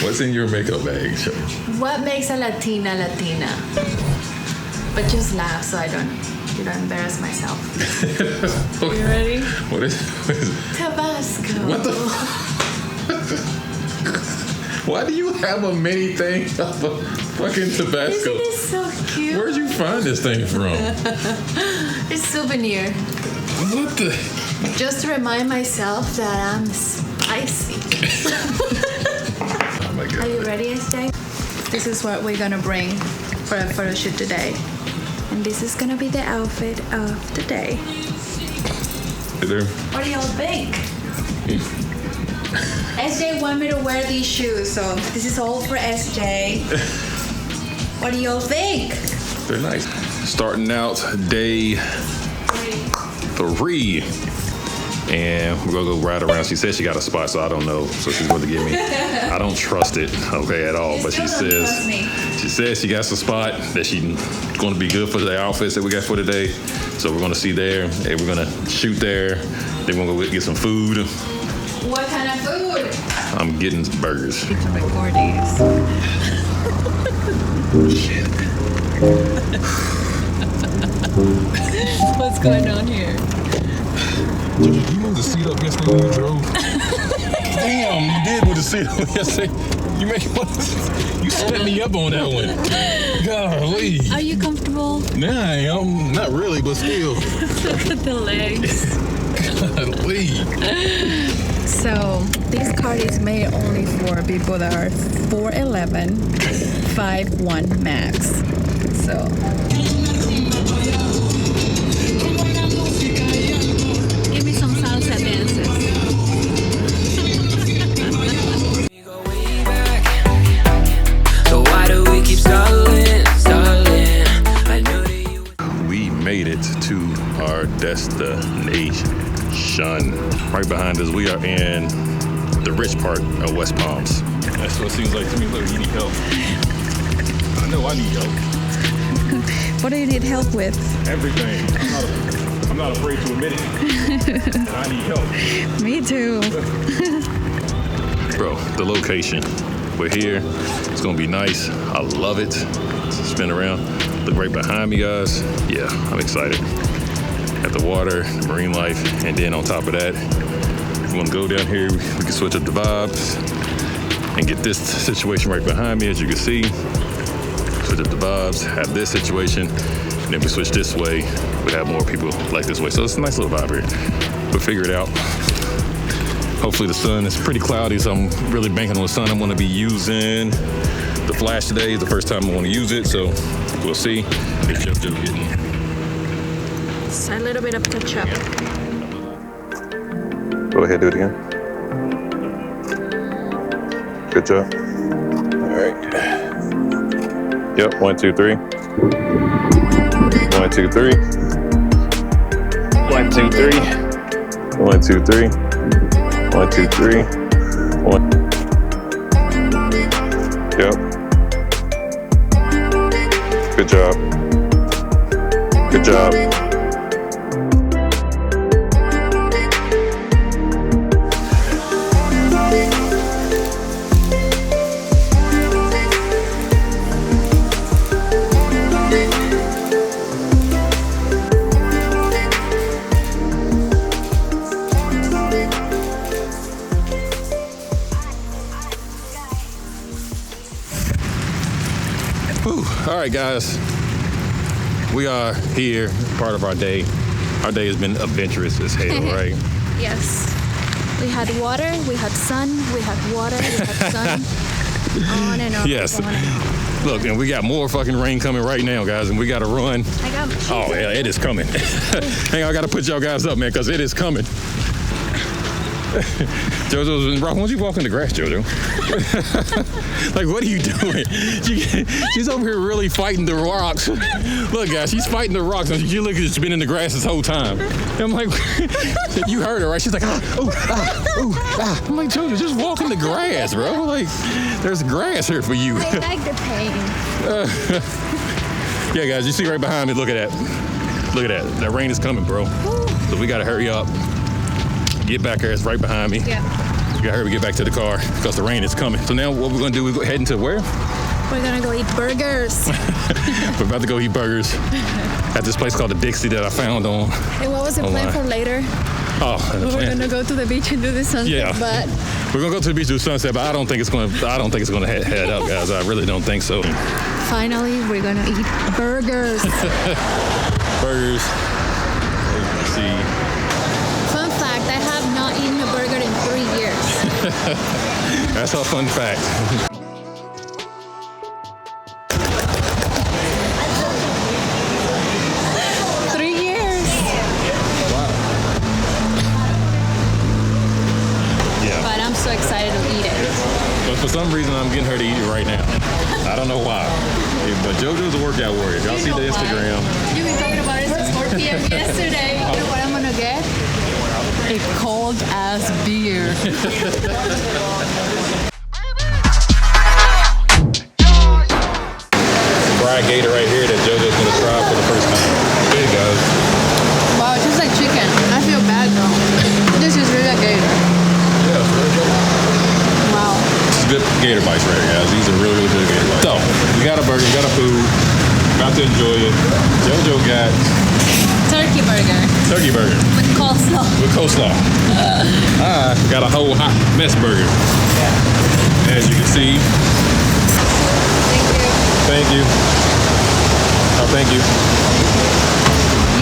What's in your makeup bag? What makes a Latina Latina? But just laugh so I don't embarrass myself. Okay. You ready? What is Tabasco. What the? Why do you have a mini thing of a fucking Tabasco? Isn't it so cute? Where'd you find this thing from? It's a souvenir. What the? Just to remind myself that I'm spicy. Oh my God. Are you ready, SJ? This is what we're gonna bring for a photo shoot today. And this is gonna be the outfit of the day. What do y'all think? SJ wanted me to wear these shoes, so this is all for SJ. What do y'all think? They're nice. Starting out day 3. And we're gonna go ride around. She said she got a spot, so I don't know. So she's going to give me. I don't trust it, okay, at all. But she says she got some spot that she's going to be good for the outfits that we got for today. So we're going to see there, and we're going to shoot there. Then we're going to go get some food. What kind of food? I'm getting burgers. Get to record these. Shit. What's going on here? You moved the seat up yesterday when you drove. Damn, you did move the seat up yesterday. You set me up on that one. Golly. Are you comfortable? Nah, I am. Not really, but still. Look at the legs. Golly. So, this card is made only for people that are 4'11", 5'1" max. So... give me some salsa dances. So why do we keep stalling? We made it to our destination. Right behind us, we are in the rich part of West Palms. That's what it seems like to me. Look, you need help. I know I need help. What do you need help with? Everything. I'm not afraid to admit it. And I need help. Me too. Bro, the location. We're here. It's gonna be nice. I love it. Spin around. Look right behind me, guys. Yeah, I'm excited. At the water, the marine life, and then on top of that, if you want to go down here, we can switch up the vibes and get this situation right behind me, as you can see. Switch up the vibes, have this situation, and then we switch this way. We have more people like this way. So it's a nice little vibe here. We'll figure it out. Hopefully the sun is pretty cloudy, so I'm really banking on the sun. I'm gonna be using the flash today. It's the first time I wanna use it, so we'll see. It's just getting... Just a little bit of touch up. Go ahead, do it again. Good job. All right. Yep, 1, 2, 3. 1, 2, 3. 1, 2, 3. 1, 2, 3. 1, 2, 3. 1. Yep. Good job. Good job. All right, guys, we are here, part of our day. Our day has been adventurous as hell, right? Yes. We had water, we had sun, we had water, we had sun. On and on. Yes. On and on. Look, and we got more fucking rain coming right now, guys, and we got to run. I got my shoes. Oh, yeah, it is coming. Hang on, I got to put y'all guys up, man, because it is coming. JoJo's been why don't you walk in the grass, JoJo? Like, what are you doing? She's over here really fighting the rocks. Look, guys, she's fighting the rocks. And you look, she's been in the grass this whole time. And I'm like, you heard her, right? She's like, I'm like, JoJo, just walk in the grass, bro. Like, there's grass here for you. I like the pain. Yeah, guys, you see right behind me. Look at that. Look at that. That rain is coming, bro. So we got to hurry up. Get back here. It's right behind me. Yeah. We gotta hurry get back to the car because the rain is coming. So now what we're gonna do, we're heading to where? We're gonna go eat burgers. We're about to go eat burgers at this place called the Dixie that I found on. And what was the plan for later? Oh, We're gonna go to the beach and do the sunset. Yeah. But we're gonna go to the beach and do sunset, but I don't think it's gonna head up, guys. I really don't think so. finally, we're gonna eat burgers. Burgers. Let's see. Fun fact, I have not eaten a burger in 3 years. That's a fun fact. 3 years. Wow. Yeah. But I'm so excited to eat it. But for some reason, I'm getting her to eat it right now. I don't know why. Yeah, but JoJo's a workout warrior. Y'all see the Instagram. You've been talking about it since 4 p.m. yesterday. You know what I'm gonna get? A cold ass beer. Fried gator right here that JoJo's gonna try for the first time. There you go. Wow, it tastes like chicken. I feel bad though. This is really good. Yeah, it's really good. Wow. This is good gator bites right here, guys. These are really, really good gator bites. So, we got a burger, we got a food. About to enjoy it. JoJo got Turkey burger. turkey burger With coleslaw. with coleslaw. I got a whole hot mess burger. As you can see. Thank you. Thank you. Oh, thank you.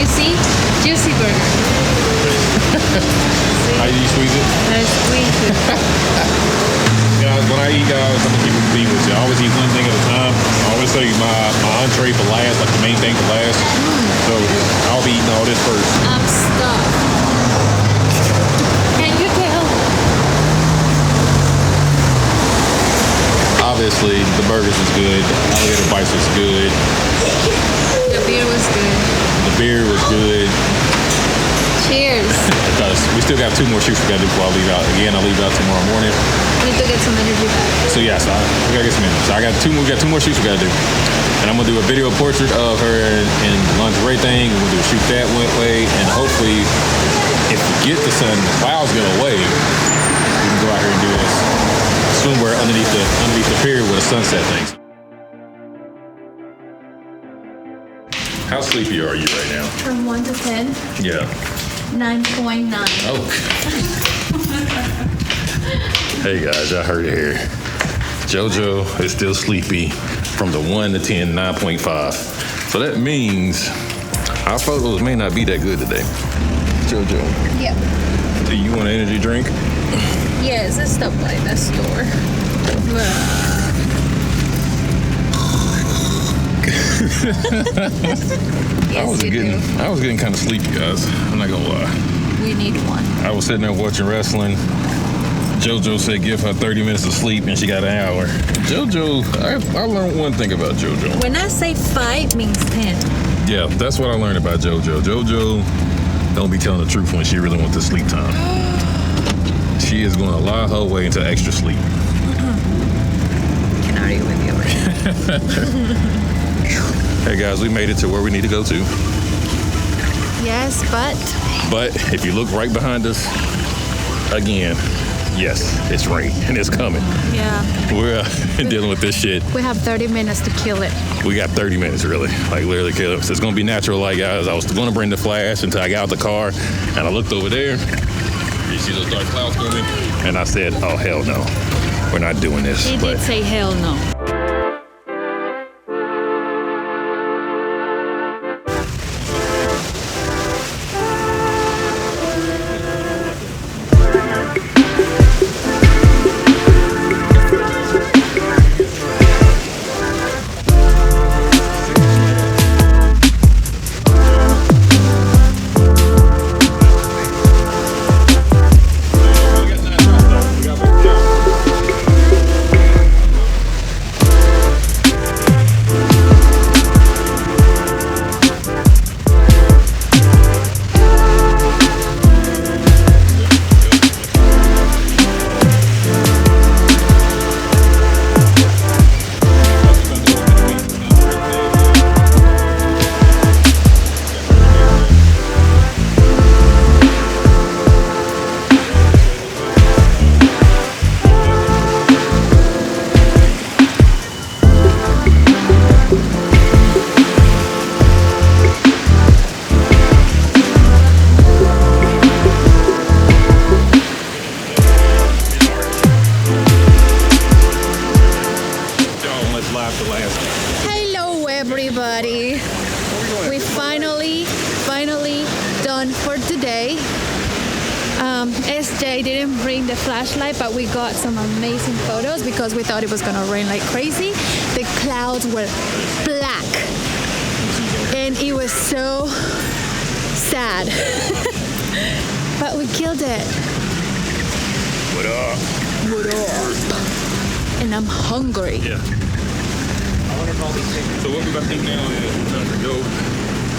You see? Juicy burger. How do you squeeze it? I squeeze it. Guys, when I eat, guys, I'm gonna keep it being with you. I always eat one thing at a time. I always say my entree for last, like the main thing for last. So I'll be eating all this first. I'm stuffed. Can you tell? Obviously, the burgers was good. The alligator bites was good. The beer was good. The beer was good. Cheers. Because we still got 2 more shoots we gotta do before I leave out. Again, I'll leave out tomorrow morning. Need to get some energy back. So yeah, we gotta get some energy. So we got 2 more shoots we gotta do. And I'm gonna do a video portrait of her in lingerie thing. We're gonna do a shoot that one way. And hopefully, if we get the sun, the clouds get away, we can go out here and do this swimwear underneath the pier with a sunset thing. How sleepy are you right now? From 1 to 10, Yeah. 9.9. Oh. Hey guys, I heard it here. JoJo is still sleepy from the 1 to 10, 9.5. So that means our photos may not be that good today. JoJo, Yep. do you want an energy drink? Yes, it's stuff by the store. I was getting kind of sleepy, guys. I'm not gonna lie. We need one. I was sitting there watching wrestling. JoJo said give her 30 minutes of sleep and she got an hour. JoJo, I learned one thing about JoJo. When I say 5 means 10. Yeah, that's what I learned about JoJo. JoJo don't be telling the truth when she really wants the sleep time. She is going to lie her way into extra sleep. Can argue with you right now. Hey guys, we made it to where we need to go to. Yes, But if you look right behind us, again, yes, it's rain and it's coming. yeah, We're dealing with this shit. we have 30 minutes to kill it. We got 30 minutes, really. Like, literally kill it. So it's going to be natural light, guys. I was going to bring the flash until I got out the car, and I looked over there. You see those dark clouds coming? And I said, oh, hell no. We're not doing this. He But did say hell no. guess Jay didn't bring the flashlight, but we got some amazing photos because we thought it was gonna rain like crazy. The clouds were black, and it was so sad. But we killed it. What up? What up? And I'm hungry. Yeah. So what we about to do now is time to go,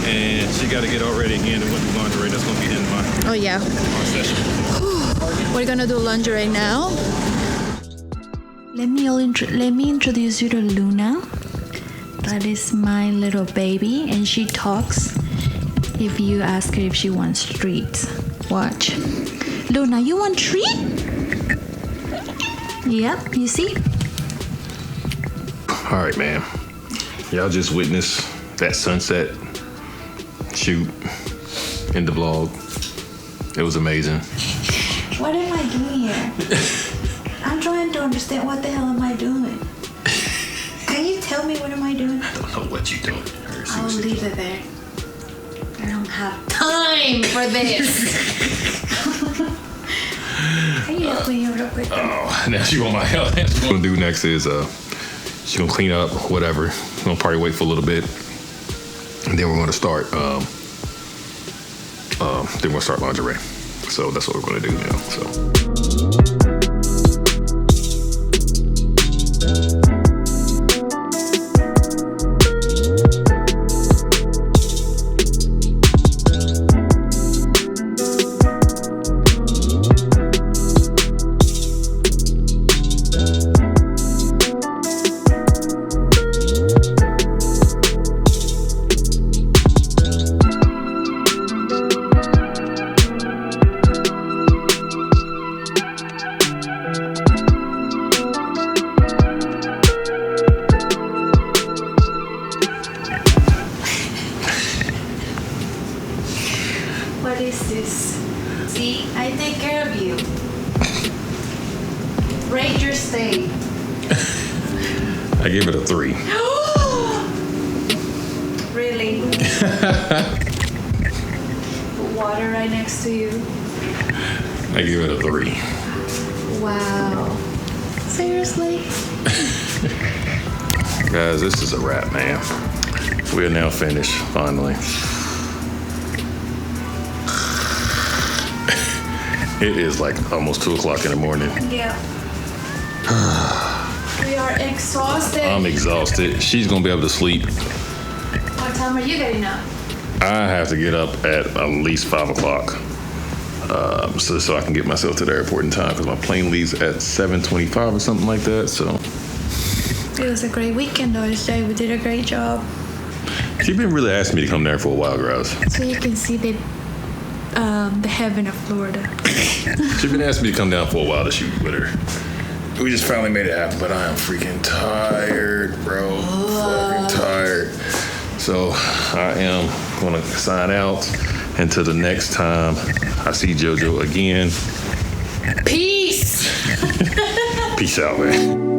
and she got to get all ready again and went to lingerie. That's gonna be in Oh yeah. our session. We're gonna do lingerie now. Let me introduce you to Luna. That is my little baby, and she talks if you ask her if she wants treats. Watch. Luna, you want treat? Yep, you see? All right, man. Y'all just witnessed that sunset shoot in the vlog. It was amazing. What am I doing here? I'm trying to understand what the hell am I doing. Can you tell me what am I doing? I don't know what you're doing. I'll leave it there. I don't have time for this. Can you help me real quick? Oh, now she want my help. What we're gonna do next is she's gonna clean up, whatever. We're gonna probably wait for a little bit, and then we're gonna start. Then we'll start lingerie. So that's what we're gonna do now. So. What is this? See, I take care of you. Rate your stay. I give it a 3. Really? Put water right next to you. I give it a 3. Wow. Seriously? Guys, this is a wrap, man. We are now finished, finally. It is like almost 2 o'clock in the morning. Yeah. We are exhausted. I'm exhausted. She's gonna be able to sleep. What time are you getting up? I have to get up at least 5 o'clock. So I can get myself to the airport in time because my plane leaves at 7:25 or something like that. So It was a great weekend though, Jay. We did a great job. she's been really asking me to come there for a while, guys. So you can see the heaven of Florida. She's been asking me to come down for a while to shoot with her. We just finally made it happen, but I am freaking tired, bro. Fucking tired. So I am gonna sign out until the next time I see JoJo again. Peace! Peace out, man.